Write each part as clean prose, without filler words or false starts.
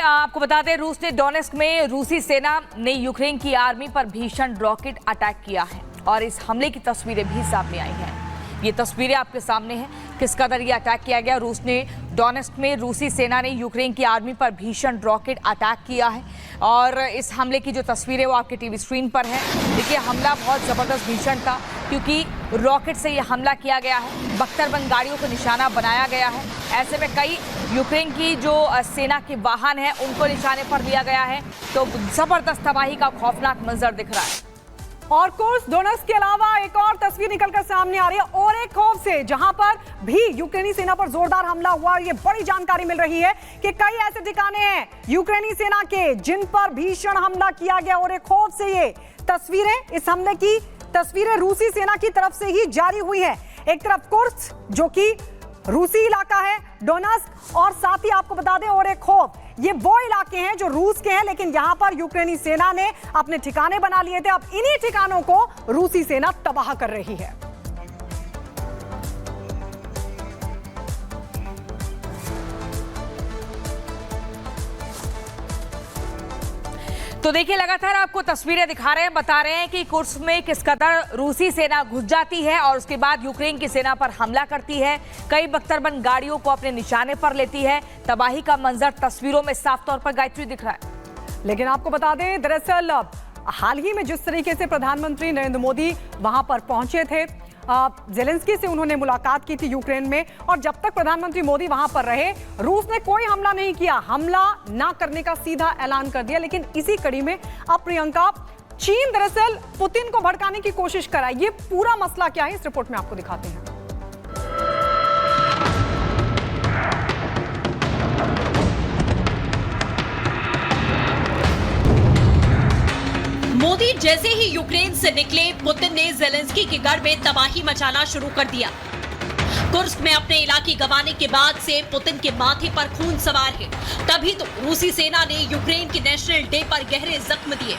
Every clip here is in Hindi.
आपको बता दें, रूस ने डोनेस्क में रूसी सेना ने यूक्रेन की आर्मी पर भीषण रॉकेट अटैक किया है और इस हमले की तस्वीरें भी सामने आई हैं। ये तस्वीरें आपके सामने हैं, किस कदर ये अटैक किया गया। रूस ने डोनेस्क में रूसी सेना ने यूक्रेन की आर्मी पर भीषण रॉकेट अटैक किया है और इस हमले की जो तस्वीरें वो आपके टीवी स्क्रीन पर है। देखिए, हमला बहुत ज़बरदस्त भीषण था क्योंकि रॉकेट से ये हमला किया गया है, बख्तरबंद गाड़ियों को निशाना बनाया गया है। ऐसे में कई यूक्रेन की जो सेना के वाहन हैं उनको निशाने पर लिया गया है। तो ज़बरदस्त तबाही का खौफनाक मंजर दिख रहा है। और कोर्स डोनेस्क के अलावा एक और तस्वीर निकलकर सामने आ रही है और एक खौफ से, जहां पर भी यूक्रेनी सेना पर जोरदार हमला हुआ। और ये बड़ी जानकारी मिल रही है कि कई ऐसे ठिकाने हैं यूक्रेनी सेना के जिन पर भीषण हमला किया गया और एक खौफ से ये तस्वीरें, इस हमले की तस्वीरें रूसी सेना की तरफ से ही जारी हुई है। एक तरफ कुर्स्क जो कि रूसी इलाका है, डोनेस्क, और साथ ही आपको बता दें और एक खौफ, ये वो इलाके हैं जो रूस के हैं, लेकिन यहां पर यूक्रेनी सेना ने अपने ठिकाने बना लिए थे। अब इन्हीं ठिकानों को रूसी सेना तबाह कर रही है। तो देखिए, लगातार आपको तस्वीरें दिखा रहे हैं, बता रहे हैं कि कुर्स्क में किस कदर रूसी सेना घुस जाती है और उसके बाद यूक्रेन की सेना पर हमला करती है, कई बख्तरबंद गाड़ियों को अपने निशाने पर लेती है। तबाही का मंजर तस्वीरों में साफ तौर पर गायत्री दिख रहा है। लेकिन आपको बता दें, दरअसल हाल ही में जिस तरीके से प्रधानमंत्री नरेंद्र मोदी वहां पर पहुंचे थे, ज़ेलेंस्की से उन्होंने मुलाकात की थी यूक्रेन में, और जब तक प्रधानमंत्री मोदी वहां पर रहे रूस ने कोई हमला नहीं किया, हमला ना करने का सीधा ऐलान कर दिया। लेकिन इसी कड़ी में अब प्रियंका, चीन दरअसल पुतिन को भड़काने की कोशिश कर रहा है। ये पूरा मसला क्या है, इस रिपोर्ट में आपको दिखाते हैं। मोदी जैसे ही यूक्रेन से निकले, पुतिन ने ज़ेलेंस्की के गढ़ में तबाही मचाना शुरू कर दिया। कुर्स्क में अपने इलाके गंवाने के बाद से पुतिन के माथे पर खून सवार है। तभी तो रूसी सेना ने यूक्रेन के नेशनल डे पर गहरे जख्म दिए।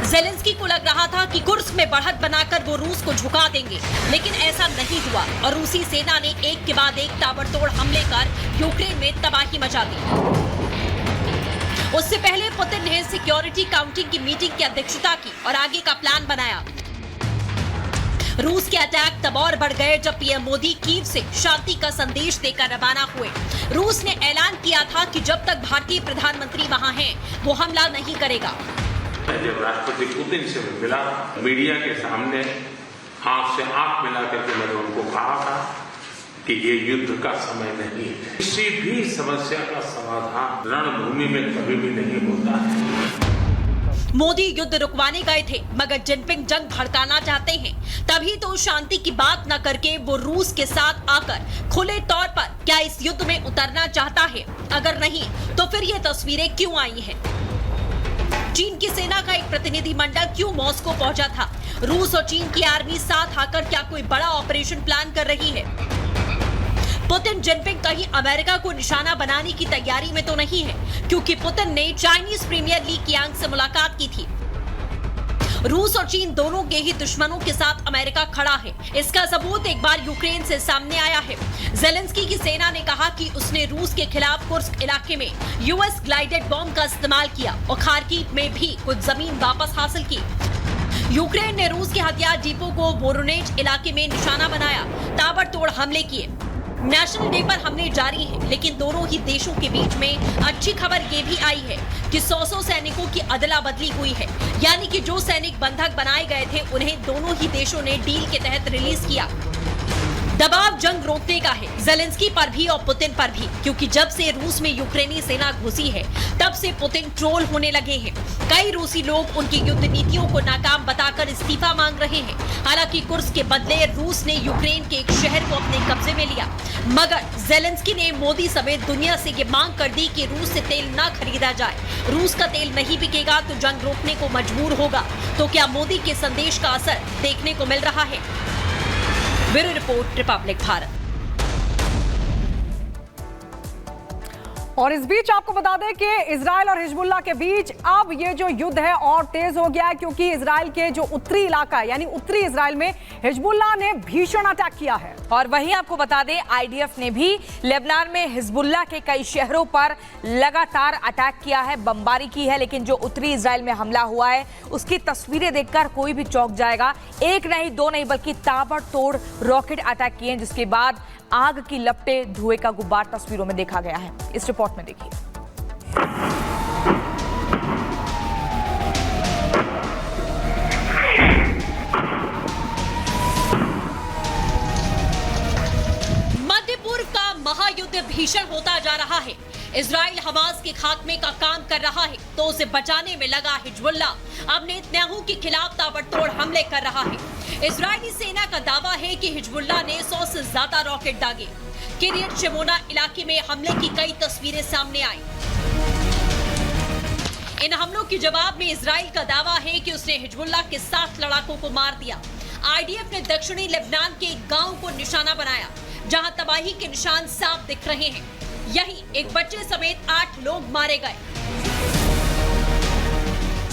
ज़ेलेंस्की को लग रहा था कि कुर्स्क में बढ़त बनाकर वो रूस को झुका देंगे, लेकिन ऐसा नहीं हुआ और रूसी सेना ने एक के बाद एक ताबड़तोड़ हमले कर यूक्रेन में तबाही मचा दी। उससे पहले पुतिन ने सिक्योरिटी काउंटिंग की मीटिंग की अध्यक्षता की और आगे का प्लान बनाया। रूस के अटैक तब और बढ़ गए जब पीएम मोदी कीव से शांति का संदेश देकर रवाना हुए। रूस ने ऐलान किया था कि जब तक भारतीय प्रधानमंत्री वहां हैं, वो हमला नहीं करेगा। जब राष्ट्रपति पुतिन से मिला, मीडिया के सामने आंख से आंख मिला करके मैंने उनको कहा था कि ये युद्ध का समय नहीं है। किसी भी समस्या का समाधान रणभूमि में कभी भी नहीं होता है। मोदी युद्ध रुकवाने गए थे, मगर जिनपिंग जंग भड़काना चाहते हैं। तभी तो शांति की बात न करके वो रूस के साथ आकर खुले तौर पर क्या इस युद्ध में उतरना चाहता है? अगर नहीं तो फिर ये तस्वीरें क्यों आई हैं? चीन की सेना का एक प्रतिनिधि मंडल क्यों मॉस्को पहुंचा था? रूस और चीन की आर्मी साथ आकर क्या कोई बड़ा ऑपरेशन प्लान कर रही है? पुतिन जिनपिंग कहीं अमेरिका को निशाना बनाने की तैयारी में तो नहीं है, क्योंकि पुतिन ने चाइनीज प्रीमियर ली कीयांग से मुलाकात की थी। रूस और चीन दोनों के ही दुश्मनों के साथ अमेरिका खड़ा है। इसका सबूत एक बार यूक्रेन से सामने आया है। ज़ेलेंस्की की सेना ने कहा कि उसने रूस के खिलाफ कुर्स्क इलाके में यूएस ग्लाइडेड बॉम्ब का इस्तेमाल किया और खार्किव में भी कुछ जमीन वापस हासिल की। यूक्रेन ने रूस के हथियार डिपो को वोरोनेज इलाके में निशाना बनाया, ताबड़तोड़ हमले किए। नेशनल डे पर हमले जारी हैं, लेकिन दोनों ही देशों के बीच में अच्छी खबर ये भी आई है कि 100 सैनिकों की अदला बदली हुई है। यानी कि जो सैनिक बंधक बनाए गए थे उन्हें दोनों ही देशों ने डील के तहत रिलीज किया। दबाव जंग रोकने का है, ज़ेलेंस्की पर भी और पुतिन पर भी, क्योंकि जब से रूस में यूक्रेनी सेना घुसी है तब से पुतिन ट्रोल होने लगे हैं। कई रूसी लोग उनकी युद्ध नीतियों को नाकाम बताकर इस्तीफा मांग रहे हैं। हालांकि कुर्स्क के बदले रूस ने यूक्रेन के एक शहर को अपने कब्जे में लिया, मगर ज़ेलेंस्की ने मोदी समेत दुनिया से ये मांग कर दी कि रूस से तेल न खरीदा जाए। रूस का तेल नहीं बिकेगा तो जंग रोकने को मजबूर होगा। तो क्या मोदी के संदेश का असर देखने को मिल रहा है? Bureau report, Republic Bharat. और इस बीच आपको बता दें कि इजराइल और हिजबुल्लाह के बीच अब ये जो युद्ध है और तेज हो गया है, क्योंकि इजराइल के जो उत्तरी इलाका है यानी उत्तरी इजराइल में हिजबुल्लाह ने भीषण अटैक किया है। और वहीं आपको बता दें आईडीएफ ने भी लेबनान में हिजबुल्लाह के कई शहरों पर लगातार अटैक किया है, बमबारी की है। लेकिन जो उत्तरी इजराइल में हमला हुआ है उसकी तस्वीरें देखकर कोई भी चौंक जाएगा। एक नहीं दो नहीं बल्कि ताबड़तोड़ रॉकेट अटैक किए, जिसके बाद आग की लपटें, धुएं का गुब्बार तस्वीरों में देखा गया है। इस रिपोर्ट में देखिए। मध्य पूर्व का महायुद्ध भीषण होता जा रहा है। इजराइल हमास के खात्मे का काम कर रहा है तो उसे बचाने में लगा हिजबुल्लाह अब नेतन्याहू के खिलाफ ताबड़तोड़ हमले कर रहा है। इजरायली सेना का दावा है कि हिजबुल्लाह ने 100 से ज्यादा रॉकेट दागे। किरियत शिमोना इलाके में हमले की कई तस्वीरें सामने आई। इन हमलों के जवाब में इजराइल का दावा है कि उसने हिजबुल्लाह के 7 लड़ाकों को मार दिया। आईडीएफ ने दक्षिणी लेबनान के एक गांव को निशाना बनाया जहां तबाही के निशान साफ दिख रहे हैं। यही एक बच्चे समेत 8 लोग मारे गए।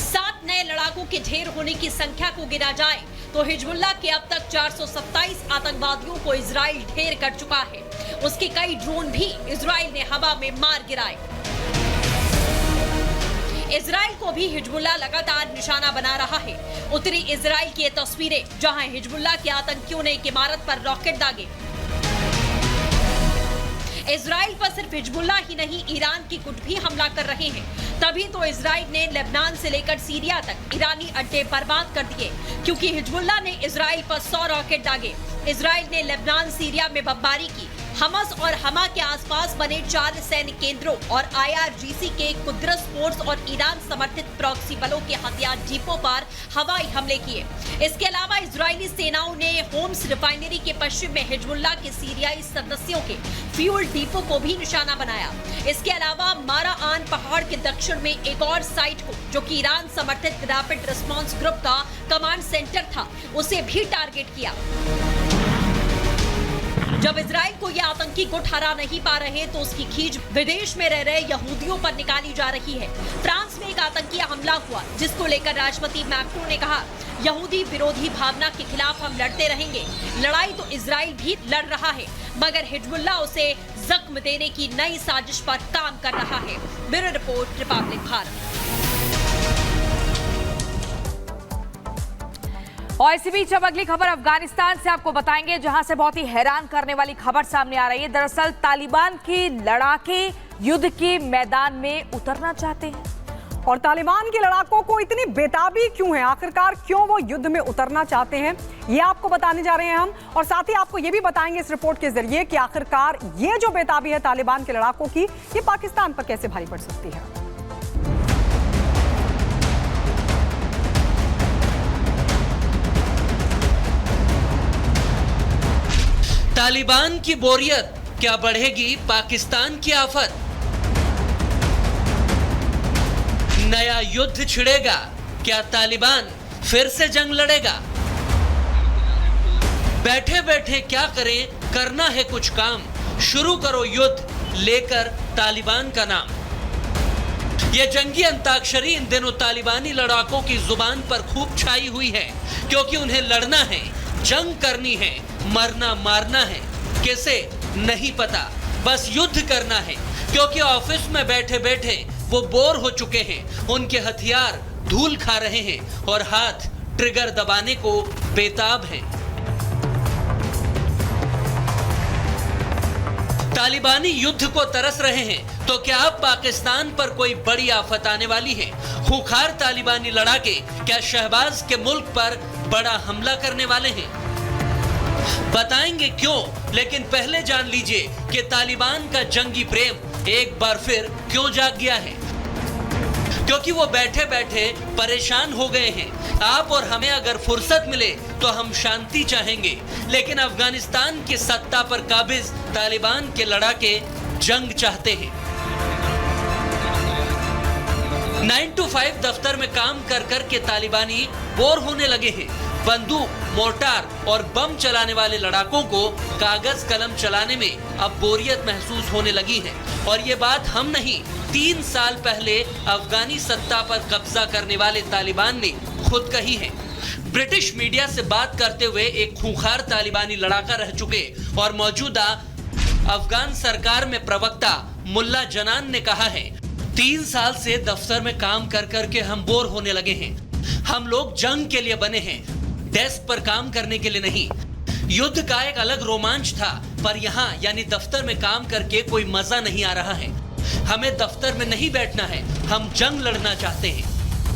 7 नए लड़ाकों के ढेर होने की संख्या को गिना जाए तो हिजबुल्लाह के अब तक 427 आतंकवादियों को इजराइल ढेर कर चुका है। उसके कई ड्रोन भी इजराइल ने हवा में मार गिराए। इजराइल को भी हिजबुल्लाह लगातार निशाना बना रहा है। उत्तरी इजराइल की ये तस्वीरें जहां हिजबुल्लाह के आतंकियों ने एक इमारत पर रॉकेट दागे। इजराइल पर सिर्फ हिजबुल्लाह ही नहीं ईरान के गुट भी हमला कर रहे हैं। तभी तो इजराइल ने लेबनान से लेकर सीरिया तक ईरानी अड्डे बर्बाद कर दिए, क्योंकि हिजबुल्लाह ने इजराइल पर 100 रॉकेट दागे। इजराइल ने लेबनान सीरिया में बमबारी की। हमस और हमा के आसपास बने 4 सैन्य केंद्रों और आईआरजीसी के कुद्रस फोर्स और ईरान समर्थित प्रॉक्सी बलों के हथियार डिपो पर हवाई हमले किए। इसके अलावा इजरायली सेनाओं ने होम्स रिफाइनरी के पश्चिम में हिजबुल्लाह के सीरियाई सदस्यों के फ्यूल डिपो को भी निशाना बनाया। इसके अलावा मारा आन पहाड़ के दक्षिण में एक और साइट को, जो कि ईरान समर्थित रैपिड रिस्पांस ग्रुप का कमांड सेंटर था, उसे भी टारगेट किया। जब इजराइल को यह आतंकी गुट हरा नहीं पा रहे तो उसकी खींच विदेश में रह रहे यहूदियों पर निकाली जा रही है। फ्रांस में एक आतंकी हमला हुआ जिसको लेकर राष्ट्रपति मैक्रोन ने कहा, यहूदी विरोधी भावना के खिलाफ हम लड़ते रहेंगे। लड़ाई तो इजराइल भी लड़ रहा है, मगर हिजबुल्लाह उसे जख्म देने की नई साजिश पर काम कर रहा है। Bureau report, Republic Bharat. और इसी बीच अब अगली खबर अफगानिस्तान से आपको बताएंगे, जहां से बहुत ही हैरान करने वाली खबर सामने आ रही है। दरअसल तालिबान की लड़ाके युद्ध के मैदान में उतरना चाहते हैं। और तालिबान के लड़ाकों को इतनी बेताबी क्यों है, आखिरकार क्यों वो युद्ध में उतरना चाहते हैं, ये आपको बताने जा रहे हैं हम। और साथ ही आपको ये भी बताएंगे इस रिपोर्ट के जरिए कि आखिरकार ये जो बेताबी है तालिबान के लड़ाकों की, ये पाकिस्तान पर कैसे भारी पड़ सकती है। तालिबान की बोरियत, क्या बढ़ेगी पाकिस्तान की आफत। नया युद्ध छिड़ेगा, क्या तालिबान फिर से जंग लड़ेगा। बैठे बैठे क्या करें, करना है कुछ काम, शुरू करो युद्ध लेकर तालिबान का नाम। यह जंगी अंताक्षरी इन दिनों तालिबानी लड़ाकों की जुबान पर खूब छाई हुई है, क्योंकि उन्हें लड़ना है, जंग करनी है, मरना मारना है, कैसे नहीं पता, बस युद्ध करना है। क्योंकि ऑफिस में बैठे बैठे वो बोर हो चुके हैं, उनके हथियार धूल खा रहे हैं और हाथ ट्रिगर दबाने को बेताब हैं। तालिबानी युद्ध को तरस रहे हैं, तो क्या अब पाकिस्तान पर कोई बड़ी आफत आने वाली है। खूंखार तालिबानी लड़ाके क्या शहबाज के मुल्क पर बड़ा हमला करने वाले हैं, बताएंगे क्यों। लेकिन पहले जान लीजिए कि तालिबान का जंगी प्रेम एक बार फिर क्यों जाग गया है। क्योंकि वो बैठे बैठे परेशान हो गए हैं। आप और हमें अगर फुर्सत मिले तो हम शांति चाहेंगे, लेकिन अफगानिस्तान की सत्ता पर काबिज तालिबान के लड़ाके जंग चाहते हैं। 9 to 5 दफ्तर में काम कर कर के तालिबानी बोर होने लगे हैं। बंदूक, मोर्टार और बम चलाने वाले लड़ाकों को कागज कलम चलाने में अब बोरियत महसूस होने लगी है। और ये बात हम नहीं, 3 साल पहले अफगानी सत्ता पर कब्जा करने वाले तालिबान ने खुद कही है। ब्रिटिश मीडिया से बात करते हुए एक खूंखार तालिबानी लड़ाका रह चुके और मौजूदा अफगान सरकार में प्रवक्ता मुल्ला जनान ने कहा है, 3 साल से दफ्तर में काम कर करके हम बोर होने लगे हैं। हम लोग जंग के लिए बने हैं, डेस्क पर काम करने के लिए नहीं। युद्ध का एक अलग रोमांच था, पर यहाँ यानी दफ्तर में काम करके कोई मजा नहीं आ रहा है। हमें दफ्तर में नहीं बैठना है, हम जंग लड़ना चाहते हैं।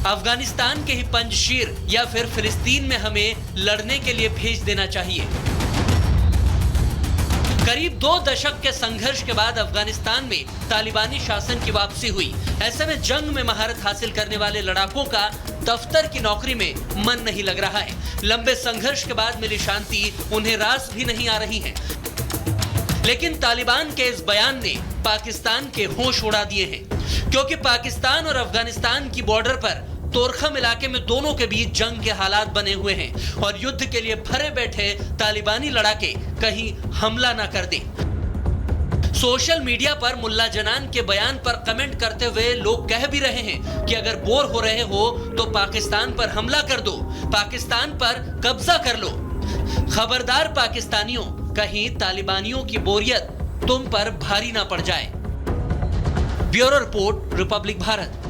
अफगानिस्तान के ही पंजशीर या फिर फिलिस्तीन में हमें लड़ने के लिए भेज देना चाहिए। करीब 2 दशक के संघर्ष के बाद अफगानिस्तान में तालिबानी शासन की वापसी हुई। ऐसे में जंग में महारत हासिल करने वाले लड़ाकों का दफ्तर की नौकरी में मन नहीं लग रहा है। लंबे संघर्ष के बाद मिली शांति उन्हें रास भी नहीं आ रही है। लेकिन तालिबान के इस बयान ने पाकिस्तान के होश उड़ा दिए हैं, क्योंकि पाकिस्तान और अफगानिस्तान की बॉर्डर पर तोरखम इलाके में दोनों के बीच जंग के हालात बने हुए हैं और युद्ध के लिए भरे बैठे तालिबानी लड़ाके कहीं हमला ना कर दें। सोशल मीडिया पर मुल्ला जनान के बयान पर कमेंट करते हुए लोग कह भी रहे हैं कि अगर बोर हो रहे हो तो पाकिस्तान पर हमला कर दो, पाकिस्तान पर कब्जा कर लो। खबरदार पाकिस्तानियों, कहीं तालिबानियों की बोरियत तुम पर भारी ना पड़ जाए। Bureau report, Republic Bharat.